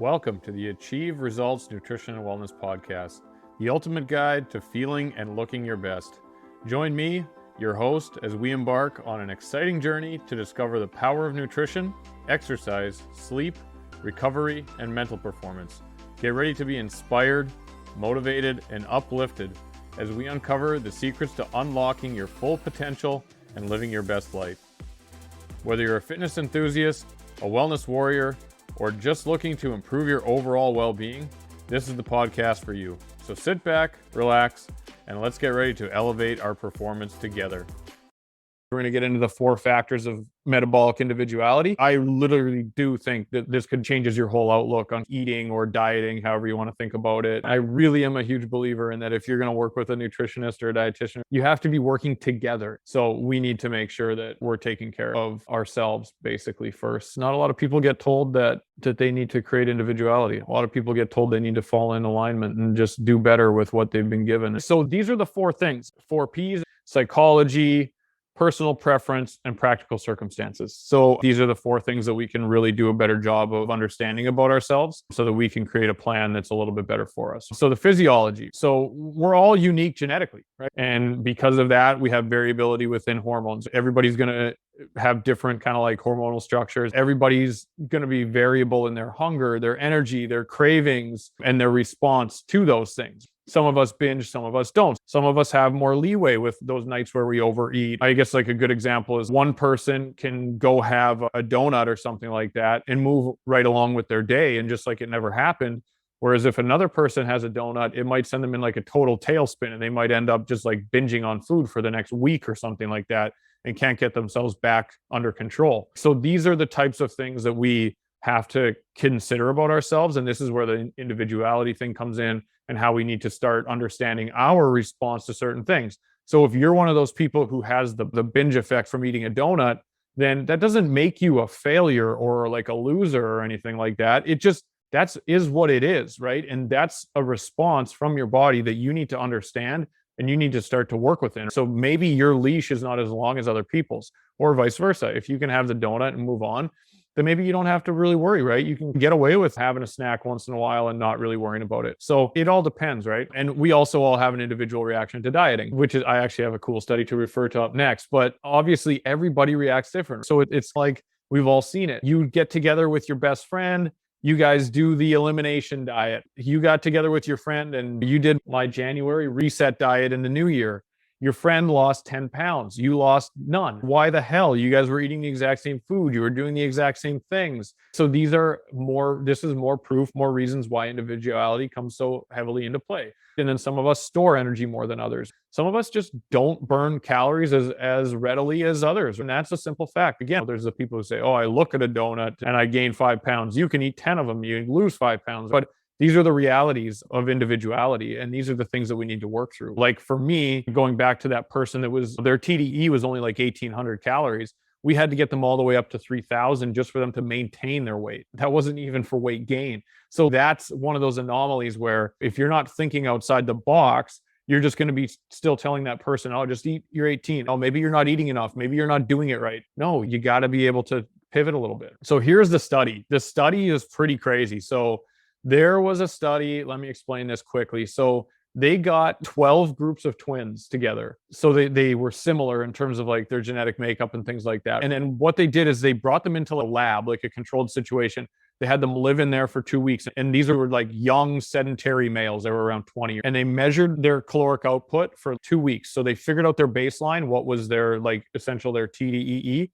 Welcome to the Achieve Results Nutrition and Wellness Podcast, the ultimate guide to feeling and looking your best. Join me, your host, as we embark on an exciting journey to discover the power of nutrition, exercise, sleep, recovery, and mental performance. Get ready to be inspired, motivated, and uplifted as we uncover the secrets to unlocking your full potential and living your best life. Whether you're a fitness enthusiast, a wellness warrior, or just looking to improve your overall well-being, this is the podcast for you. So sit back, relax, and let's get ready to elevate our performance together. We're going to get into the 4 factors of metabolic individuality. I literally do think that this could change your whole outlook on eating or dieting, however you want to think about it. I really am a huge believer in that if you're going to work with a nutritionist or a dietitian, you have to be working together. So we need to make sure that we're taking care of ourselves basically first. Not a lot of people get told that they need to create individuality. A lot of people get told they need to fall in alignment and just do better with what they've been given. So these are the 4 things, 4 P's: psychology, personal preference, and practical circumstances. So these are the 4 things that we can really do a better job of understanding about ourselves so that we can create a plan that's a little bit better for us. So the physiology. So we're all unique genetically, right? And because of that, we have variability within hormones. Everybody's going to have different kind of like hormonal structures. Everybody's going to be variable in their hunger, their energy, their cravings, and their response to those things. Some of us binge, some of us don't. Some of us have more leeway with those nights where we overeat. I guess like a good example is one person can go have a donut or something like that and move right along with their day and just like it never happened. Whereas if another person has a donut, it might send them in like a total tailspin and they might end up just like binging on food for the next week or something like that and can't get themselves back under control. So these are the types of things that we have to consider about ourselves. And this is where the individuality thing comes in and how we need to start understanding our response to certain things. So if you're one of those people who has the binge effect from eating a donut, then that doesn't make you a failure or like a loser or anything like that. It just, is what it is, right? And that's a response from your body that you need to understand and you need to start to work within. So maybe your leash is not as long as other people's, or vice versa. If you can have the donut and move on, then maybe you don't have to really worry, right? You can get away with having a snack once in a while and not really worrying about it. So it all depends, right? And we also all have an individual reaction to dieting, which is, I actually have a cool study to refer to up next, but obviously everybody reacts different. So it's like, we've all seen it. You get together with your best friend, you guys do the elimination diet. You got together with your friend and you did my January reset diet in the new year. Your friend lost 10 pounds. You lost none. Why the hell? You guys were eating the exact same food. You were doing the exact same things. So this is more proof, more reasons why individuality comes so heavily into play. And then some of us store energy more than others. Some of us just don't burn calories as readily as others. And that's a simple fact. Again, there's the people who say, oh, I look at a donut and I gain 5 pounds. You can eat 10 of them. You lose 5 pounds. But these are the realities of individuality. And these are the things that we need to work through. Like for me, going back to that person that was, their TDE was only like 1,800 calories. We had to get them all the way up to 3,000 just for them to maintain their weight. That wasn't even for weight gain. So that's one of those anomalies where if you're not thinking outside the box, you're just going to be still telling that person, oh, just eat your 18. Oh, maybe you're not eating enough. Maybe you're not doing it right. No, you got to be able to pivot a little bit. So here's the study. The study is pretty crazy. So there was a study, let me explain this quickly. So they got 12 groups of twins together. So they were similar in terms of like their genetic makeup and things like that. And then what they did is they brought them into a lab, like a controlled situation. They had them live in there for 2 weeks. And these were like young sedentary males. They were around 20. And they measured their caloric output for 2 weeks. So they figured out their baseline, what was their like essential, their TDEE.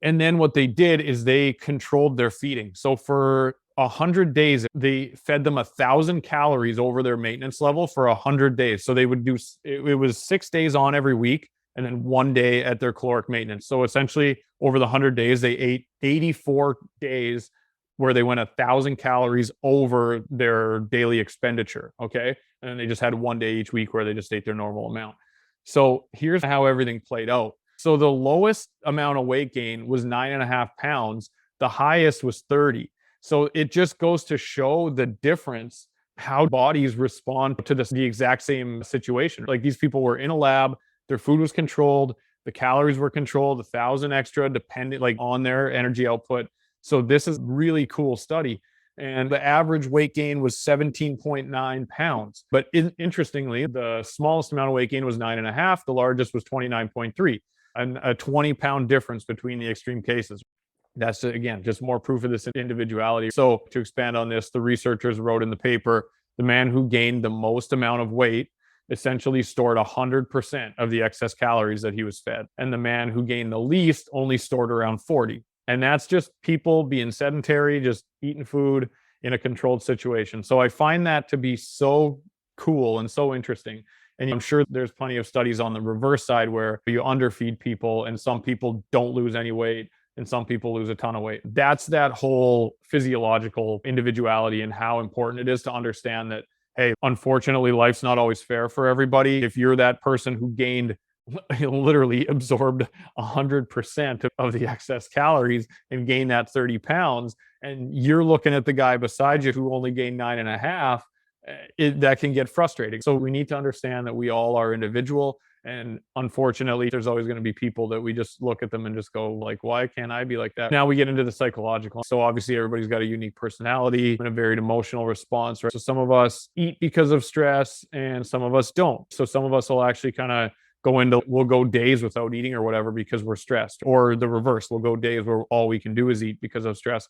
And then what they did is they controlled their feeding. So for 100 days, they fed them 1,000 calories over their maintenance level for 100 days. So they would do, it was 6 days on every week and then 1 day at their caloric maintenance. So essentially over the 100 days, they ate 84 days where they went 1,000 calories over their daily expenditure. Okay. And then they just had 1 day each week where they just ate their normal amount. So here's how everything played out. So the lowest amount of weight gain was 9.5 pounds. The highest was 30. So it just goes to show the difference, how bodies respond to the exact same situation. Like these people were in a lab, their food was controlled, the calories were controlled, 1,000 extra dependent like on their energy output. So this is a really cool study. and the average weight gain was 17.9 pounds. But interestingly, the smallest amount of weight gain was 9.5, the largest was 29.3, and a 20-pound difference between the extreme cases. That's, again, just more proof of this individuality. So to expand on this, the researchers wrote in the paper, the man who gained the most amount of weight essentially stored 100% of the excess calories that he was fed. And the man who gained the least only stored around 40. And that's just people being sedentary, just eating food in a controlled situation. So I find that to be so cool and so interesting. And I'm sure there's plenty of studies on the reverse side where you underfeed people and some people don't lose any weight and some people lose a ton of weight. That's that whole physiological individuality and how important it is to understand that, hey, unfortunately, life's not always fair for everybody. If you're that person who gained, literally absorbed 100% of the excess calories and gained that 30 pounds, and you're looking at the guy beside you who only gained 9.5, that can get frustrating. So we need to understand that we all are individual. And unfortunately, there's always going to be people that we just look at them and just go like, why can't I be like that? Now we get into the psychological. So obviously everybody's got a unique personality and a varied emotional response, right? So some of us eat because of stress and some of us don't. So some of us will actually kind of we'll go days without eating or whatever because we're stressed, or the reverse, we'll go days where all we can do is eat because of stress.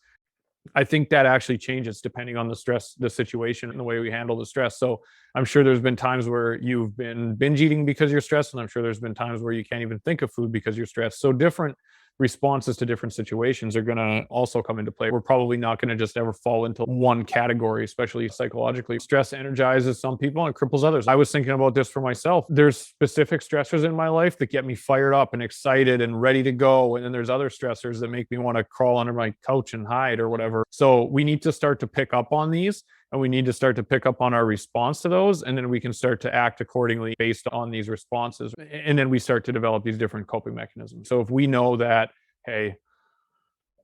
I think that actually changes depending on the stress, the situation, and the way we handle the stress. So I'm sure there's been times where you've been binge eating because you're stressed, and I'm sure there's been times where you can't even think of food because you're stressed. So different responses to different situations are going to also come into play. We're probably not going to just ever fall into one category, especially psychologically. Stress energizes some people and cripples others. I was thinking about this for myself. There's specific stressors in my life that get me fired up and excited and ready to go. And then there's other stressors that make me want to crawl under my couch and hide or whatever. So we need to start to pick up on these, and we need to start to pick up on our response to those. And then we can start to act accordingly based on these responses. And then we start to develop these different coping mechanisms. So if we know that, hey,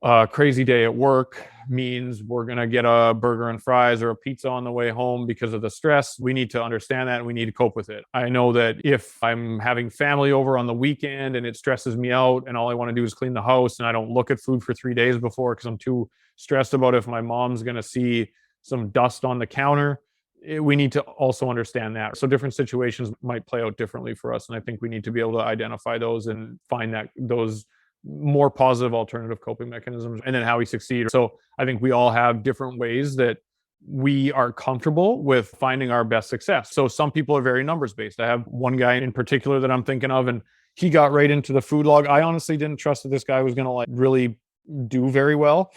a crazy day at work means we're going to get a burger and fries or a pizza on the way home because of the stress, we need to understand that and we need to cope with it. I know that if I'm having family over on the weekend and it stresses me out and all I want to do is clean the house and I don't look at food for 3 days before because I'm too stressed about if my mom's going to see some dust on the counter, we need to also understand that. So different situations might play out differently for us. And I think we need to be able to identify those and find that those more positive alternative coping mechanisms and then how we succeed. So I think we all have different ways that we are comfortable with finding our best success. So some people are very numbers based. I have one guy in particular that I'm thinking of, and he got right into the food log. I honestly didn't trust that this guy was going to like really do very well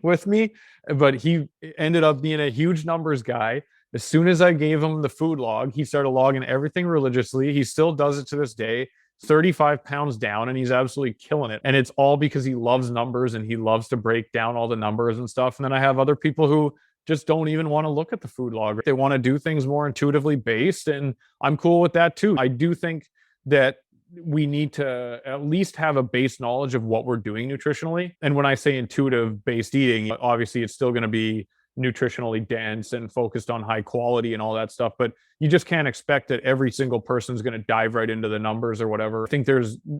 with me, but he ended up being a huge numbers guy. As soon as I gave him the food log, he started logging everything religiously. He still does it to this day. 35 pounds down, and he's absolutely killing it. And it's all because he loves numbers and he loves to break down all the numbers and stuff. And then I have other people who just don't even want to look at the food log. They want to do things more intuitively based, and I'm cool with that too. I do think that we need to at least have a base knowledge of what we're doing nutritionally. And when I say intuitive based eating, obviously it's still going to be nutritionally dense and focused on high quality and all that stuff, but you just can't expect that every single person's going to dive right into the numbers or whatever. I think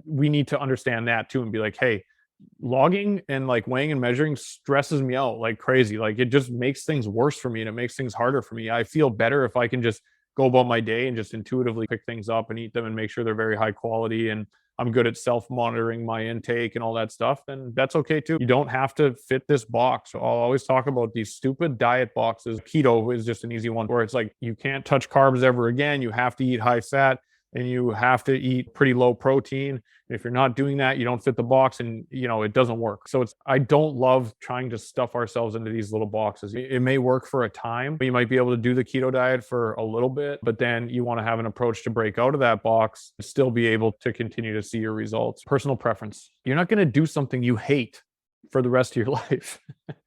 we need to understand that too and be like, hey, logging and like weighing and measuring stresses me out like crazy. Like it just makes things worse for me and it makes things harder for me. I feel better if I can just go about my day and just intuitively pick things up and eat them and make sure they're very high quality, and I'm good at self-monitoring my intake and all that stuff, then that's okay too. You don't have to fit this box. I'll always talk about these stupid diet boxes. Keto is just an easy one where it's like, you can't touch carbs ever again. You have to eat high fat and you have to eat pretty low protein. If you're not doing that, you don't fit the box, and it doesn't work. So I don't love trying to stuff ourselves into these little boxes. It may work for a time. You might be able to do the keto diet for a little bit, but then you want to have an approach to break out of that box and still be able to continue to see your results. Personal preference. You're not going to do something you hate for the rest of your life.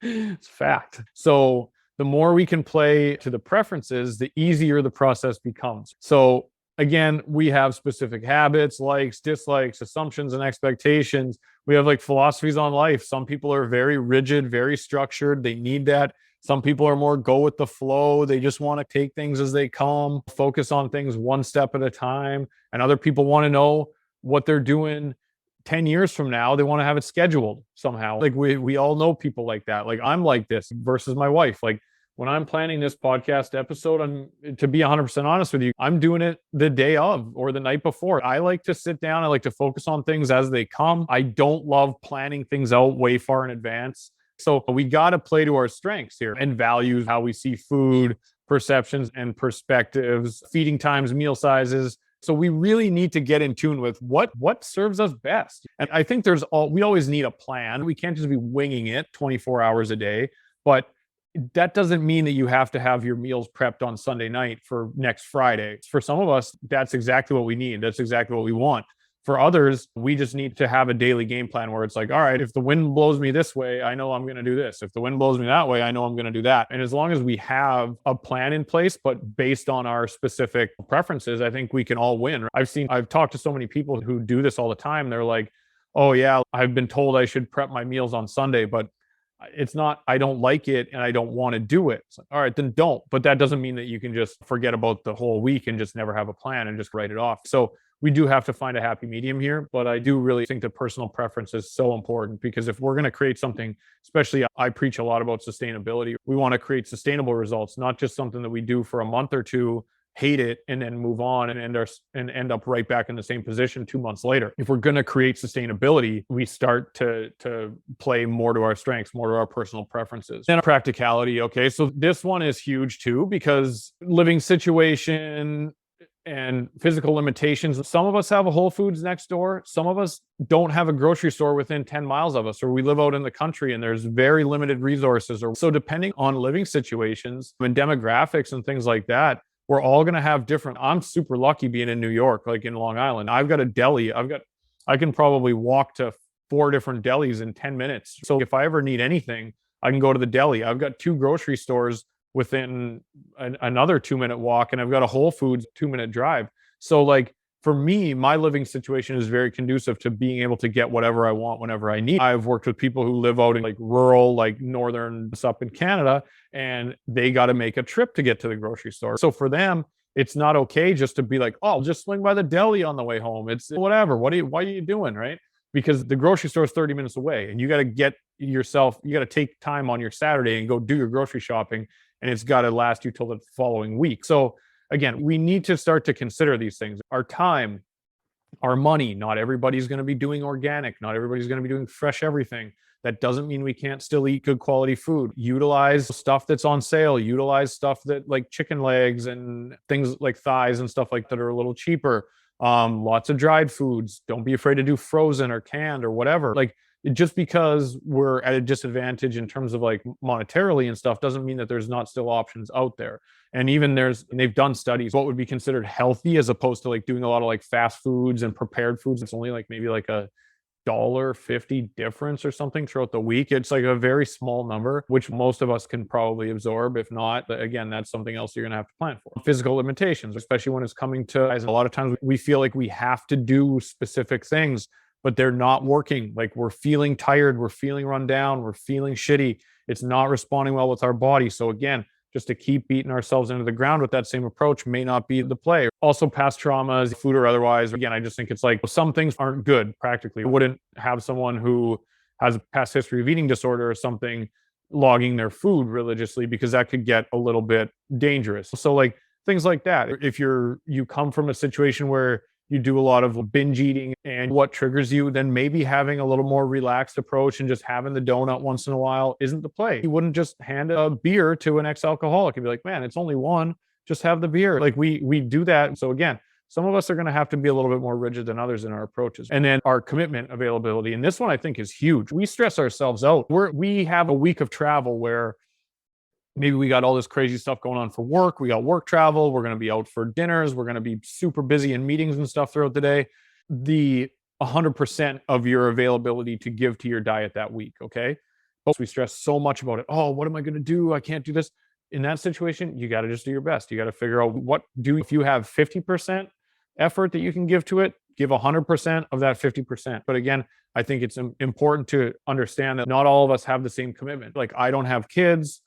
It's fact. So the more we can play to the preferences, the easier the process becomes. So again, we have specific habits, likes, dislikes, assumptions, and expectations. We have like philosophies on life. Some people are very rigid, very structured. They need that. Some people are more go with the flow. They just want to take things as they come, focus on things one step at a time. And other people want to know what they're doing 10 years from now, they want to have it scheduled somehow. Like we all know people like that. Like I'm like this versus my wife. Like when I'm planning this podcast episode, to be 100% honest with you, I'm doing it the day of or the night before. I like to sit down. I like to focus on things as they come. I don't love planning things out way far in advance. So we got to play to our strengths here and values, how we see food, perceptions and perspectives, feeding times, meal sizes. So we really need to get in tune with what serves us best. And I think we always need a plan. We can't just be winging it 24 hours a day, but that doesn't mean that you have to have your meals prepped on Sunday night for next Friday. For some of us, that's exactly what we need. That's exactly what we want. For others, we just need to have a daily game plan where it's like, all right, if the wind blows me this way, I know I'm going to do this. If the wind blows me that way, I know I'm going to do that. And as long as we have a plan in place, but based on our specific preferences, I think we can all win. I've talked to so many people who do this all the time. They're like, oh yeah, I've been told I should prep my meals on Sunday, but it's not, I don't like it and I don't want to do it. It's like, all right, then don't. But that doesn't mean that you can just forget about the whole week and just never have a plan and just write it off. So we do have to find a happy medium here. But I do really think that personal preference is so important, because if we're going to create something, especially I preach a lot about sustainability, we want to create sustainable results, not just something that we do for a month or two, hate it, and then move on and end up right back in the same position 2 months later. If we're going to create sustainability, we start to play more to our strengths, more to our personal preferences. Then practicality. Okay, so this one is huge too, because living situation and physical limitations. Some of us have a Whole Foods next door. Some of us don't have a grocery store within 10 miles of us, or we live out in the country and there's very limited resources. So depending on living situations and demographics and things like that, we're all going to have different. I'm super lucky being in New York, like in Long Island. I've got a deli. I can probably walk to 4 different delis in 10 minutes. So if I ever need anything, I can go to the deli. I've got 2 grocery stores within another 2-minute walk, and I've got a Whole Foods 2-minute drive. So like for me, my living situation is very conducive to being able to get whatever I want whenever I need. I've worked with people who live out in like rural, like northern up in Canada, and they got to make a trip to get to the grocery store. So for them, it's not okay just to be like, oh, I'll just swing by the deli on the way home. It's whatever. Why are you doing, right? Because the grocery store is 30 minutes away, and you got to take time on your Saturday and go do your grocery shopping, and it's got to last you till the following week. So again, we need to start to consider these things. Our time, our money. Not everybody's going to be doing organic. Not everybody's going to be doing fresh everything. That doesn't mean we can't still eat good quality food. Utilize stuff that's on sale. Utilize stuff that like chicken legs and things like thighs and stuff like that are a little cheaper. Lots of dried foods. Don't be afraid to do frozen or canned or whatever. Like, just because we're at a disadvantage in terms of like monetarily and stuff doesn't mean that there's not still options out there. And even they've done studies what would be considered healthy as opposed to like doing a lot of like fast foods and prepared foods. It's only like maybe like $1.50 difference or something throughout the week. It's like a very small number, which most of us can probably absorb. If not, again, that's something else you're going to have to plan for. Physical limitations, especially when it's coming to, a lot of times we feel like we have to do specific things, but they're not working. Like we're feeling tired, we're feeling run down, we're feeling shitty. It's not responding well with our body. So again, just to keep beating ourselves into the ground with that same approach may not be the play. Also past traumas, food or otherwise. Again, I just think it's like some things aren't good practically. I wouldn't have someone who has a past history of eating disorder or something logging their food religiously, because that could get a little bit dangerous. So like things like that. If you come from a situation where you do a lot of binge eating and what triggers you, then maybe having a little more relaxed approach and just having the donut once in a while isn't the play. You wouldn't just hand a beer to an ex-alcoholic and be like, man, it's only one, just have the beer. Like we do that. So again, some of us are going to have to be a little bit more rigid than others in our approaches. And then our commitment availability. And this one I think is huge. We stress ourselves out. We have a week of travel where maybe we got all this crazy stuff going on for work. We got work travel. We're going to be out for dinners. We're going to be super busy in meetings and stuff throughout the day. The 100% of your availability to give to your diet that week, okay? But we stress so much about it. Oh, what am I going to do? I can't do this. In that situation, you got to just do your best. You got to figure out if you have 50% effort that you can give to it, give 100% of that 50%. But again, I think it's important to understand that not all of us have the same commitment. Like I don't have kids.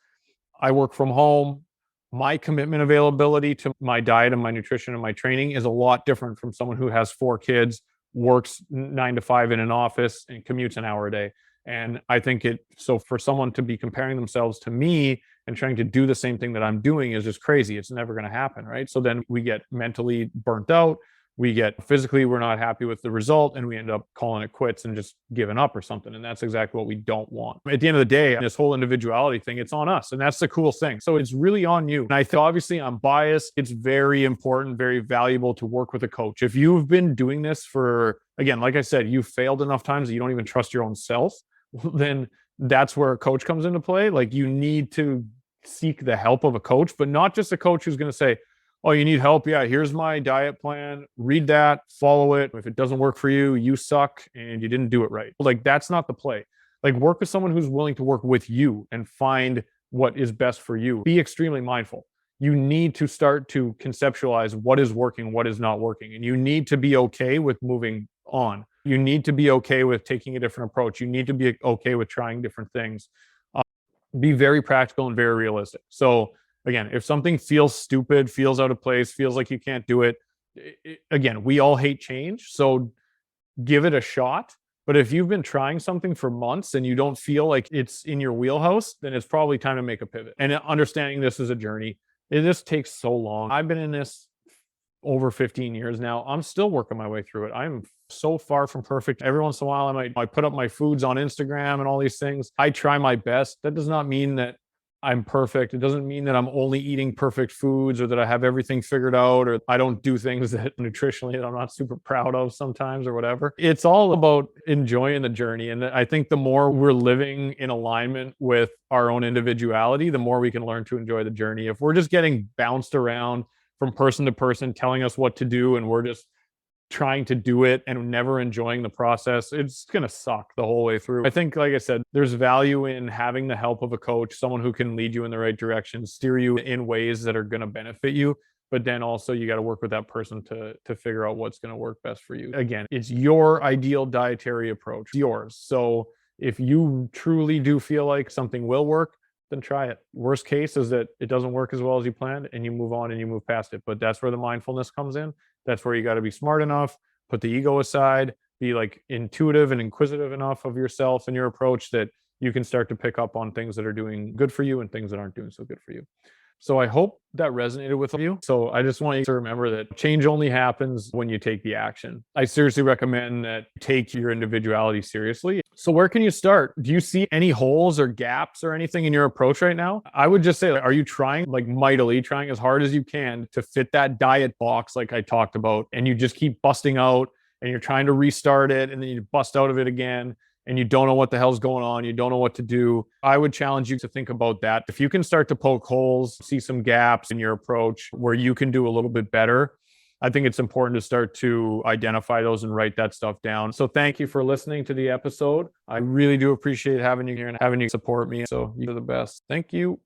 I work from home. My commitment availability to my diet and my nutrition and my training is a lot different from someone who has 4 kids, works 9 to 5 in an office and commutes an hour a day. And I think so for someone to be comparing themselves to me and trying to do the same thing that I'm doing is just crazy. It's never going to happen, right? So then we get mentally burnt out. We get physically, we're not happy with the result, and we end up calling it quits and just giving up or something. And that's exactly what we don't want. At the end of the day, this whole individuality thing, it's on us. And that's the cool thing. So it's really on you. And I think obviously I'm biased. It's very important, very valuable to work with a coach. If you've been doing this for, again, like I said, you've failed enough times that you don't even trust your own self, then that's where a coach comes into play. Like you need to seek the help of a coach, but not just a coach who's going to say, oh, you need help? Yeah, here's my diet plan. Read that, follow it. If it doesn't work for you, you suck and you didn't do it right. Like that's not the play. Like work with someone who's willing to work with you and find what is best for you. Be extremely mindful. You need to start to conceptualize what is working, what is not working. And you need to be okay with moving on. You need to be okay with taking a different approach. You need to be okay with trying different things. Be very practical and very realistic. So again, if something feels stupid, feels out of place, feels like you can't do it, again, we all hate change. So give it a shot. But if you've been trying something for months and you don't feel like it's in your wheelhouse, then it's probably time to make a pivot. And understanding this is a journey. This takes so long. I've been in this over 15 years now. I'm still working my way through it. I'm so far from perfect. Every once in a while, I put up my foods on Instagram and all these things. I try my best. That does not mean that I'm perfect. It doesn't mean that I'm only eating perfect foods or that I have everything figured out or I don't do things that nutritionally that I'm not super proud of sometimes or whatever. It's all about enjoying the journey. And I think the more we're living in alignment with our own individuality, the more we can learn to enjoy the journey. If we're just getting bounced around from person to person, telling us what to do, and we're just trying to do it and never enjoying the process, it's going to suck the whole way through. I think, like I said, there's value in having the help of a coach, someone who can lead you in the right direction, steer you in ways that are going to benefit you. But then also you got to work with that person to figure out what's going to work best for you. Again, it's your ideal dietary approach, yours. So if you truly do feel like something will work, then try it. Worst case is that it doesn't work as well as you planned and you move on and you move past it. But that's where the mindfulness comes in. That's where you got to be smart enough, put the ego aside, be like intuitive and inquisitive enough of yourself and your approach that you can start to pick up on things that are doing good for you and things that aren't doing so good for you. So I hope that resonated with you. So I just want you to remember that change only happens when you take the action. I seriously recommend that you take your individuality seriously. So where can you start? Do you see any holes or gaps or anything in your approach right now? I would just say, are you trying like mightily, trying as hard as you can to fit that diet box like I talked about, and you just keep busting out and you're trying to restart it and then you bust out of it again and you don't know what the hell's going on, you don't know what to do? I would challenge you to think about that. If you can start to poke holes, see some gaps in your approach where you can do a little bit better, I think it's important to start to identify those and write that stuff down. So thank you for listening to the episode. I really do appreciate having you here and having you support me. So you're the best. Thank you.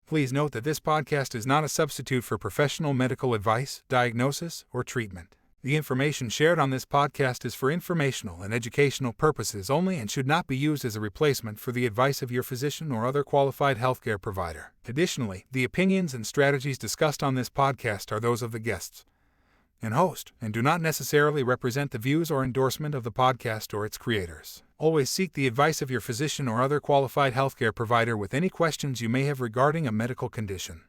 Please note that this podcast is not a substitute for professional medical advice, diagnosis, or treatment. The information shared on this podcast is for informational and educational purposes only and should not be used as a replacement for the advice of your physician or other qualified healthcare provider. Additionally, the opinions and strategies discussed on this podcast are those of the guests and host, and do not necessarily represent the views or endorsement of the podcast or its creators. Always seek the advice of your physician or other qualified healthcare provider with any questions you may have regarding a medical condition.